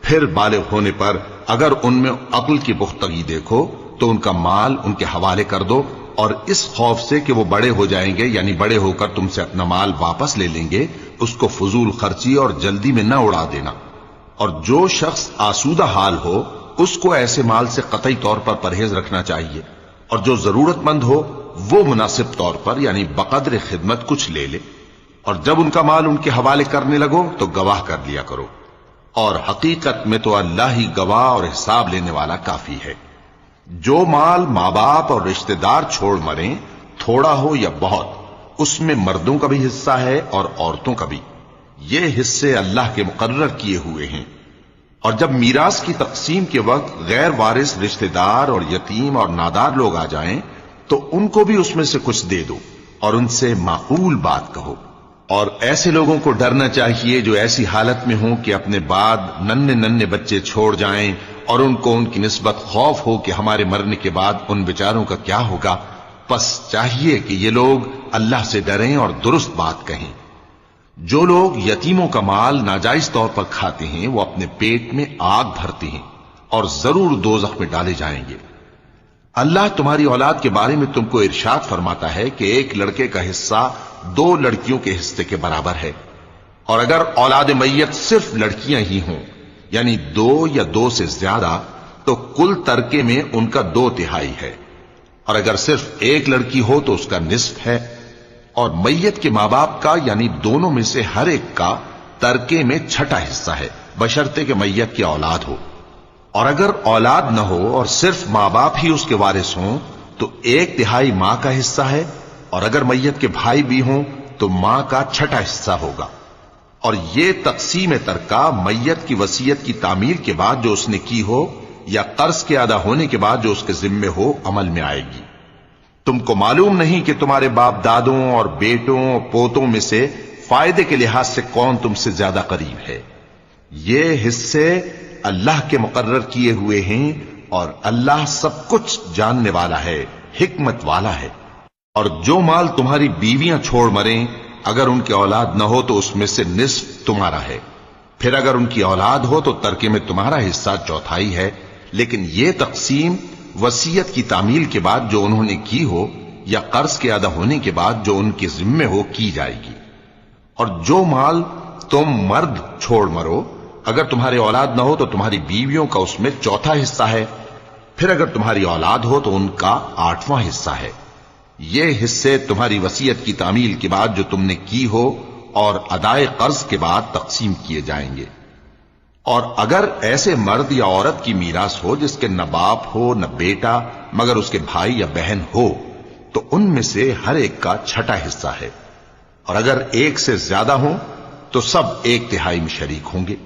پھر بالغ ہونے پر اگر ان میں عقل کی پختگی دیکھو تو ان کا مال ان کے حوالے کر دو، اور اس خوف سے کہ وہ بڑے ہو جائیں گے، یعنی بڑے ہو کر تم سے اپنا مال واپس لے لیں گے، اس کو فضول خرچی اور جلدی میں نہ اڑا دینا۔ اور جو شخص آسودہ حال ہو اس کو ایسے مال سے قطعی طور پر پرہیز رکھنا چاہیے، اور جو ضرورت مند ہو وہ مناسب طور پر یعنی بقدر خدمت کچھ لے لے، اور جب ان کا مال ان کے حوالے کرنے لگو تو گواہ کر لیا کرو، اور حقیقت میں تو اللہ ہی گواہ اور حساب لینے والا کافی ہے۔ جو مال ماں باپ اور رشتہ دار چھوڑ مریں، تھوڑا ہو یا بہت، اس میں مردوں کا بھی حصہ ہے اور عورتوں کا بھی، یہ حصے اللہ کے مقرر کیے ہوئے ہیں۔ اور جب میراث کی تقسیم کے وقت غیر وارث رشتہ دار اور یتیم اور نادار لوگ آ جائیں تو ان کو بھی اس میں سے کچھ دے دو اور ان سے معقول بات کہو۔ اور ایسے لوگوں کو ڈرنا چاہیے جو ایسی حالت میں ہوں کہ اپنے بعد ننھے بچے چھوڑ جائیں اور ان کو ان کی نسبت خوف ہو کہ ہمارے مرنے کے بعد ان بیچاروں کا کیا ہوگا، پس چاہیے کہ یہ لوگ اللہ سے ڈریں اور درست بات کہیں۔ جو لوگ یتیموں کا مال ناجائز طور پر کھاتے ہیں وہ اپنے پیٹ میں آگ بھرتے ہیں اور ضرور دوزخ میں ڈالے جائیں گے۔ اللہ تمہاری اولاد کے بارے میں تم کو ارشاد فرماتا ہے کہ ایک لڑکے کا حصہ 2 لڑکیوں کے حصے کے برابر ہے، اور اگر اولاد میت صرف لڑکیاں ہی ہوں یعنی 2 یا 2 سے زیادہ تو کل ترکے میں ان کا 2/3 ہے، اور اگر صرف ایک لڑکی ہو تو اس کا نصف ہے، اور میت کے ماں باپ کا یعنی دونوں میں سے ہر ایک کا ترکے میں 6واں حصہ ہے، بشرطے کہ میت کی اولاد ہو۔ اور اگر اولاد نہ ہو اور صرف ماں باپ ہی اس کے وارث ہوں تو 1/3 ماں کا حصہ ہے، اور اگر میت کے بھائی بھی ہوں تو ماں کا 6واں حصہ ہوگا۔ اور یہ تقسیم ترکہ میت کی وصیت کی تعمیل کے بعد جو اس نے کی ہو یا قرض کے ادا ہونے کے بعد جو اس کے ذمے ہو عمل میں آئے گی۔ تم کو معلوم نہیں کہ تمہارے باپ دادوں اور بیٹوں اور پوتوں میں سے فائدے کے لحاظ سے کون تم سے زیادہ قریب ہے۔ یہ حصے اللہ کے مقرر کیے ہوئے ہیں اور اللہ سب کچھ جاننے والا ہے، حکمت والا ہے۔ اور جو مال تمہاری بیویاں چھوڑ مریں اگر ان کی اولاد نہ ہو تو اس میں سے نصف تمہارا ہے، پھر اگر ان کی اولاد ہو تو ترکے میں تمہارا حصہ 1/4 ہے، لیکن یہ تقسیم وصیت کی تعمیل کے بعد جو انہوں نے کی ہو یا قرض کے ادا ہونے کے بعد جو ان کے ذمے ہو کی جائے گی۔ اور جو مال تم مرد چھوڑ مرو اگر تمہاری اولاد نہ ہو تو تمہاری بیویوں کا اس میں 1/4 حصہ ہے، پھر اگر تمہاری اولاد ہو تو ان کا 8واں حصہ ہے۔ یہ حصے تمہاری وصیت کی تعمیل کے بعد جو تم نے کی ہو اور ادائے قرض کے بعد تقسیم کیے جائیں گے۔ اور اگر ایسے مرد یا عورت کی میراث ہو جس کے نہ باپ ہو نہ بیٹا مگر اس کے بھائی یا بہن ہو تو ان میں سے ہر ایک کا 6واں حصہ ہے، اور اگر ایک سے زیادہ ہوں تو سب 1/3 میں شریک ہوں گے۔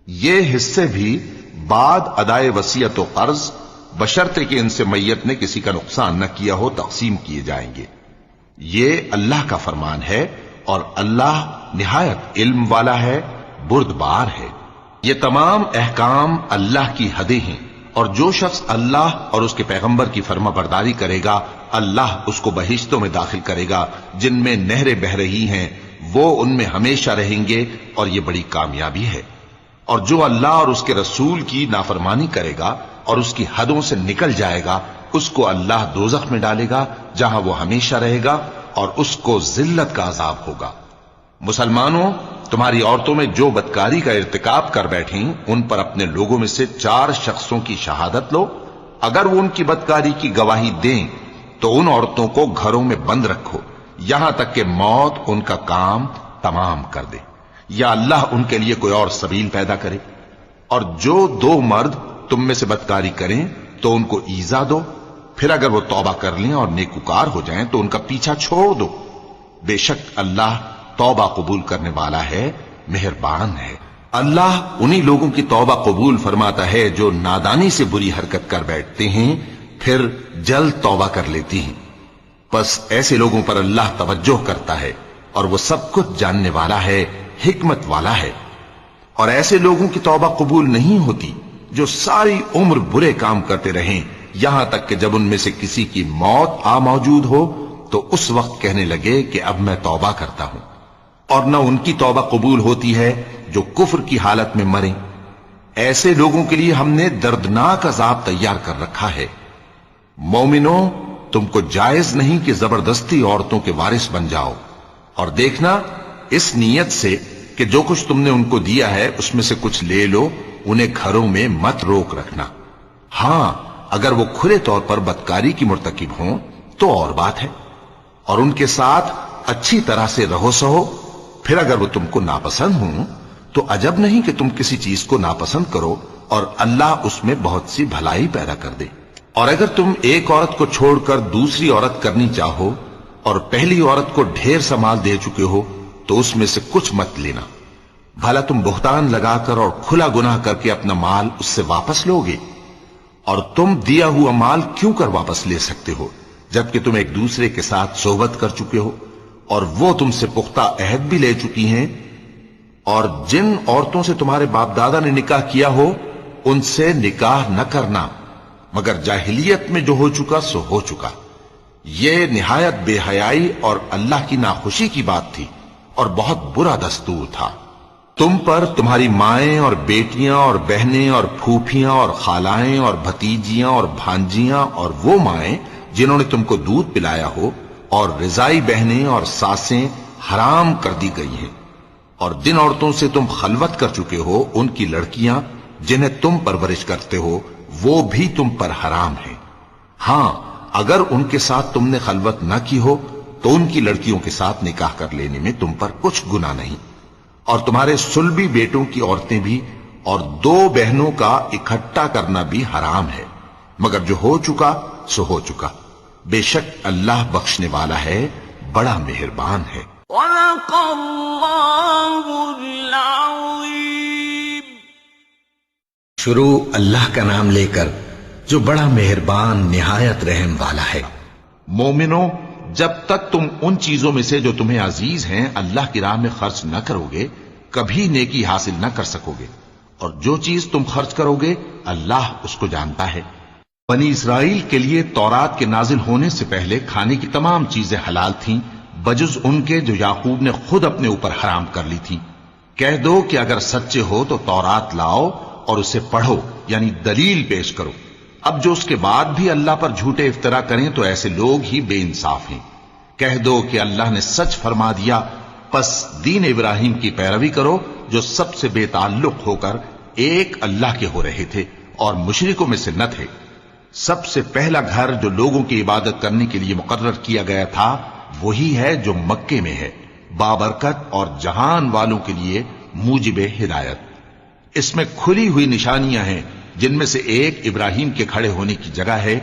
یہ حصے بھی بعد ادائے وصیت و قرض بشرطے کہ ان سے میت نے کسی کا نقصان نہ کیا ہو تقسیم کیے جائیں گے۔ یہ اللہ کا فرمان ہے اور اللہ نہایت علم والا ہے، بردبار ہے۔ یہ تمام احکام اللہ کی حدیں ہیں اور جو شخص اللہ اور اس کے پیغمبر کی فرما برداری کرے گا اللہ اس کو بہشتوں میں داخل کرے گا جن میں نہریں بہ رہی ہیں، وہ ان میں ہمیشہ رہیں گے، اور یہ بڑی کامیابی ہے۔ اور جو اللہ اور اس کے رسول کی نافرمانی کرے گا اور اس کی حدوں سے نکل جائے گا اس کو اللہ دوزخ میں ڈالے گا جہاں وہ ہمیشہ رہے گا اور اس کو ذلت کا عذاب ہوگا۔ مسلمانوں، تمہاری عورتوں میں جو بدکاری کا ارتکاب کر بیٹھیں ان پر اپنے لوگوں میں سے 4 شخصوں کی شہادت لو۔ اگر وہ ان کی بدکاری کی گواہی دیں تو ان عورتوں کو گھروں میں بند رکھو یہاں تک کہ موت ان کا کام تمام کر دے، یا اللہ ان کے لیے کوئی اور سبیل پیدا کرے۔ اور جو 2 مرد تم میں سے بدکاری کریں تو ان کو ایذا دو، پھر اگر وہ توبہ کر لیں اور نیکوکار ہو جائیں تو ان کا پیچھا چھوڑ دو۔ بے شک اللہ توبہ قبول کرنے والا ہے، مہربان ہے۔ اللہ انہی لوگوں کی توبہ قبول فرماتا ہے جو نادانی سے بری حرکت کر بیٹھتے ہیں پھر جلد توبہ کر لیتی ہیں۔ بس ایسے لوگوں پر اللہ توجہ کرتا ہے اور وہ سب کچھ جاننے والا ہے، حکمت والا ہے۔ اور ایسے لوگوں کی توبہ قبول نہیں ہوتی جو ساری عمر برے کام کرتے رہیں یہاں تک کہ جب ان میں سے کسی کی موت آ موجود ہو تو اس وقت کہنے لگے کہ اب میں توبہ کرتا ہوں۔ اور نہ ان کی توبہ قبول ہوتی ہے جو کفر کی حالت میں مریں۔ ایسے لوگوں کے لیے ہم نے دردناک عذاب تیار کر رکھا ہے۔ مومنوں، تم کو جائز نہیں کہ زبردستی عورتوں کے وارث بن جاؤ، اور دیکھنا اس نیت سے کہ جو کچھ تم نے ان کو دیا ہے اس میں سے کچھ لے لو، انہیں گھروں میں مت روک رکھنا۔ ہاں، اگر وہ کھلے طور پر بدکاری کی مرتکب ہوں تو اور بات ہے، اور ان کے ساتھ اچھی طرح سے رہو سہو۔ پھر اگر وہ تم کو ناپسند ہوں تو عجب نہیں کہ تم کسی چیز کو ناپسند کرو اور اللہ اس میں بہت سی بھلائی پیدا کر دے۔ اور اگر تم ایک عورت کو چھوڑ کر دوسری عورت کرنی چاہو اور پہلی عورت کو ڈھیر سا مال دے چکے ہو تو اس میں سے کچھ مت لینا، بھلا تم بہتان لگا کر اور کھلا گناہ کر کے اپنا مال اس سے واپس لوگے؟ اور تم دیا ہوا مال کیوں کر واپس لے سکتے ہو جبکہ تم ایک دوسرے کے ساتھ صحبت کر چکے ہو اور وہ تم سے پختہ عہد بھی لے چکی ہیں؟ اور جن عورتوں سے تمہارے باپ دادا نے نکاح کیا ہو ان سے نکاح نہ کرنا مگر جاہلیت میں جو ہو چکا سو ہو چکا۔ یہ نہایت بے حیائی اور اللہ کی ناخوشی کی بات تھی اور بہت برا دستور تھا۔ تم پر تمہاری مائیں اور بیٹیاں اور بہنیں اور پھوپھیاں اور خالائیں اور بھتیجیاں اور بھانجیاں اور وہ مائیں جنہوں نے تم کو دودھ پلایا ہو اور رضائی بہنیں اور ساسیں حرام کر دی گئی ہیں، اور جن عورتوں سے تم خلوت کر چکے ہو ان کی لڑکیاں جنہیں تم پرورش کرتے ہو وہ بھی تم پر حرام ہیں۔ ہاں، اگر ان کے ساتھ تم نے خلوت نہ کی ہو تو ان کی لڑکیوں کے ساتھ نکاح کر لینے میں تم پر کچھ گناہ نہیں۔ اور تمہارے صلبی بیٹوں کی عورتیں بھی اور 2 بہنوں کا اکٹھا کرنا بھی حرام ہے، مگر جو ہو چکا سو ہو چکا۔ بے شک اللہ بخشنے والا ہے، بڑا مہربان ہے۔ صدق اللہ العظیم۔ شروع اللہ کا نام لے کر جو بڑا مہربان نہایت رحم والا ہے۔ مومنوں، جب تک تم ان چیزوں میں سے جو تمہیں عزیز ہیں اللہ کی راہ میں خرچ نہ کرو گے کبھی نیکی حاصل نہ کر سکو گے، اور جو چیز تم خرچ کرو گے اللہ اس کو جانتا ہے۔ بنی اسرائیل کے لیے تورات کے نازل ہونے سے پہلے کھانے کی تمام چیزیں حلال تھیں بجز ان کے جو یعقوب نے خود اپنے اوپر حرام کر لی تھی۔ کہہ دو کہ اگر سچے ہو تو تورات لاؤ اور اسے پڑھو، یعنی دلیل پیش کرو۔ اب جو اس کے بعد بھی اللہ پر جھوٹے افطرا کریں تو ایسے لوگ ہی بے انصاف ہیں۔ کہہ دو کہ اللہ نے سچ فرما دیا، پس دین ابراہیم کی پیروی کرو جو سب سے بے تعلق ہو کر ایک اللہ کے ہو رہے تھے اور مشرکوں میں سے نہ تھے۔ سب سے پہلا گھر جو لوگوں کی عبادت کرنے کے لیے مقرر کیا گیا تھا وہی ہے جو مکے میں ہے، بابرکت اور جہان والوں کے لیے موجب ہدایت۔ اس میں کھلی ہوئی نشانیاں ہیں جن میں سے ایک ابراہیم کے کھڑے ہونے کی جگہ ہے۔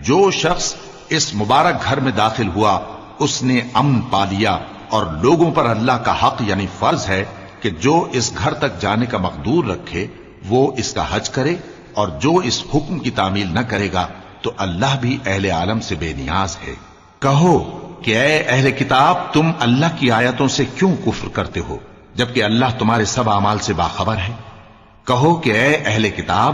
جو شخص اس مبارک گھر میں داخل ہوا اس نے امن پا لیا، اور لوگوں پر اللہ کا حق یعنی فرض ہے کہ جو اس گھر تک جانے کا مقدور رکھے وہ اس کا حج کرے، اور جو اس حکم کی تعمیل نہ کرے گا تو اللہ بھی اہل عالم سے بے نیاز ہے۔ کہو کہ اے اہل کتاب، تم اللہ کی آیتوں سے کیوں کفر کرتے ہو جبکہ اللہ تمہارے سب اعمال سے باخبر ہے؟ کہو کہ اے اہل کتاب،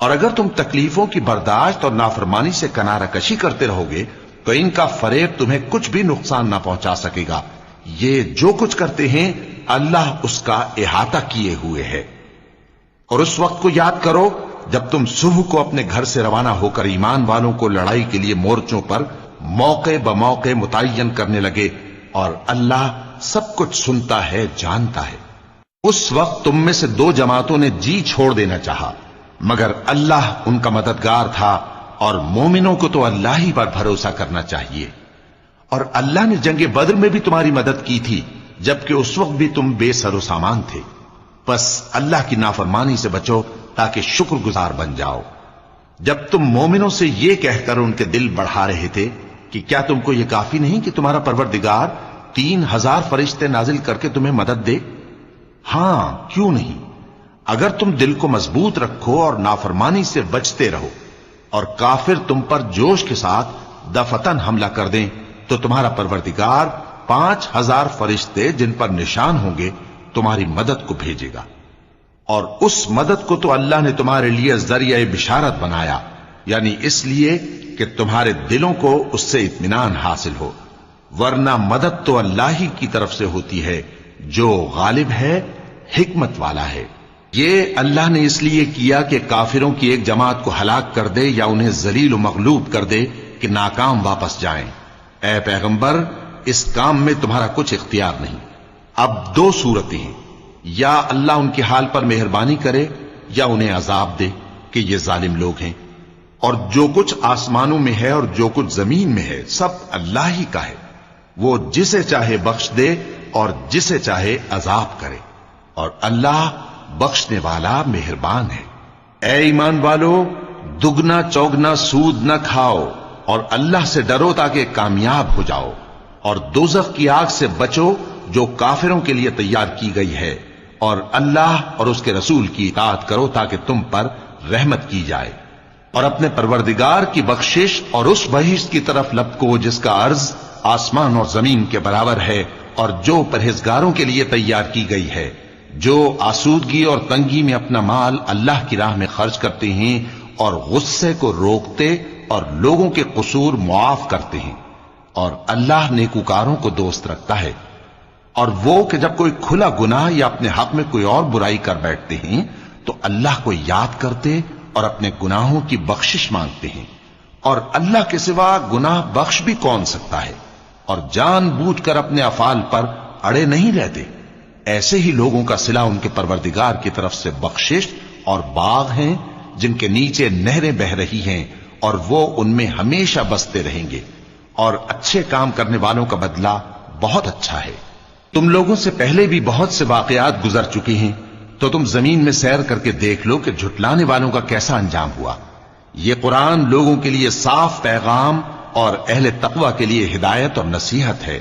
اور اگر تم تکلیفوں کی برداشت اور نافرمانی سے کنارہ کشی کرتے رہو گے تو ان کا فریب تمہیں کچھ بھی نقصان نہ پہنچا سکے گا. یہ جو کچھ کرتے ہیں اللہ اس کا احاطہ کیے ہوئے ہے. اور اس وقت کو یاد کرو جب تم صبح کو اپنے گھر سے روانہ ہو کر ایمان والوں کو لڑائی کے لیے مورچوں پر موقع بموقع متعین کرنے لگے، اور اللہ سب کچھ سنتا ہے، جانتا ہے. اس وقت تم میں سے دو جماعتوں نے جی چھوڑ دینا چاہا، مگر اللہ ان کا مددگار تھا، اور مومنوں کو تو اللہ ہی پر بھروسہ کرنا چاہیے. اور اللہ نے جنگ بدر میں بھی تمہاری مدد کی تھی جبکہ اس وقت بھی تم بے سر و سامان تھے. بس اللہ کی نافرمانی سے بچو تاکہ شکر گزار بن جاؤ. جب تم مومنوں سے یہ کہہ کر ان کے دل بڑھا رہے تھے کہ کیا تم کو یہ کافی نہیں کہ تمہارا پروردگار 3000 فرشتے نازل کر کے تمہیں مدد دے؟ ہاں، کیوں نہیں. اگر تم دل کو مضبوط رکھو اور نافرمانی سے بچتے رہو اور کافر تم پر جوش کے ساتھ دفتن حملہ کر دیں تو تمہارا پروردگار 5000 فرشتے جن پر نشان ہوں گے تمہاری مدد کو بھیجے گا. اور اس مدد کو تو اللہ نے تمہارے لیے ذریعہ بشارت بنایا، یعنی اس لیے کہ تمہارے دلوں کو اس سے اطمینان حاصل ہو، ورنہ مدد تو اللہ ہی کی طرف سے ہوتی ہے جو غالب ہے، حکمت والا ہے. یہ اللہ نے اس لیے کیا کہ کافروں کی ایک جماعت کو ہلاک کر دے یا انہیں ذلیل و مغلوب کر دے کہ ناکام واپس جائیں. اے پیغمبر، اس کام میں تمہارا کچھ اختیار نہیں. اب دو صورتیں ہیں، یا اللہ ان کے حال پر مہربانی کرے یا انہیں عذاب دے کہ یہ ظالم لوگ ہیں. اور جو کچھ آسمانوں میں ہے اور جو کچھ زمین میں ہے سب اللہ ہی کا ہے. وہ جسے چاہے بخش دے اور جسے چاہے عذاب کرے، اور اللہ بخشنے والا مہربان ہے. اے ایمان والو، دگنا چوگنا سود نہ کھاؤ اور اللہ سے ڈرو تاکہ کامیاب ہو جاؤ. اور دوزخ کی آگ سے بچو جو کافروں کے لیے تیار کی گئی ہے، اور اللہ اور اس کے رسول کی اطاعت کرو تاکہ تم پر رحمت کی جائے. اور اپنے پروردگار کی بخشش اور اس بہشت کی طرف لپکو جس کا عرض آسمان اور زمین کے برابر ہے، اور جو پرہیزگاروں کے لیے تیار کی گئی ہے، جو آسودگی اور تنگی میں اپنا مال اللہ کی راہ میں خرچ کرتے ہیں اور غصے کو روکتے اور لوگوں کے قصور معاف کرتے ہیں. اور اللہ نیکوکاروں کو دوست رکھتا ہے. اور وہ کہ جب کوئی کھلا گناہ یا اپنے حق میں کوئی اور برائی کر بیٹھتے ہیں تو اللہ کو یاد کرتے اور اپنے گناہوں کی بخشش مانگتے ہیں. اور اللہ کے سوا گناہ بخش بھی کون سکتا ہے؟ اور جان بوجھ کر اپنے افعال پر اڑے نہیں رہتے. ایسے ہی لوگوں کا صلہ ان کے پروردگار کی طرف سے بخشش اور باغ ہیں جن کے نیچے نہریں بہ رہی ہیں، اور وہ ان میں ہمیشہ بستے رہیں گے. اور اچھے کام کرنے والوں کا بدلہ بہت اچھا ہے. تم لوگوں سے پہلے بھی بہت سے واقعات گزر چکے ہیں، تو تم زمین میں سیر کر کے دیکھ لو کہ جھٹلانے والوں کا کیسا انجام ہوا. یہ قرآن لوگوں کے لیے صاف پیغام اور اہل تقوی کے لیے ہدایت اور نصیحت ہے.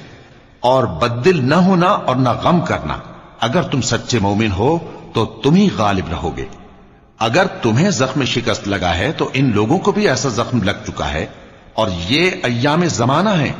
اور بددل نہ ہونا اور نہ غم کرنا. اگر تم سچے مومن ہو تو تم ہی غالب رہو گے. اگر تمہیں زخم شکست لگا ہے تو ان لوگوں کو بھی ایسا زخم لگ چکا ہے، اور یہ ایام زمانہ ہیں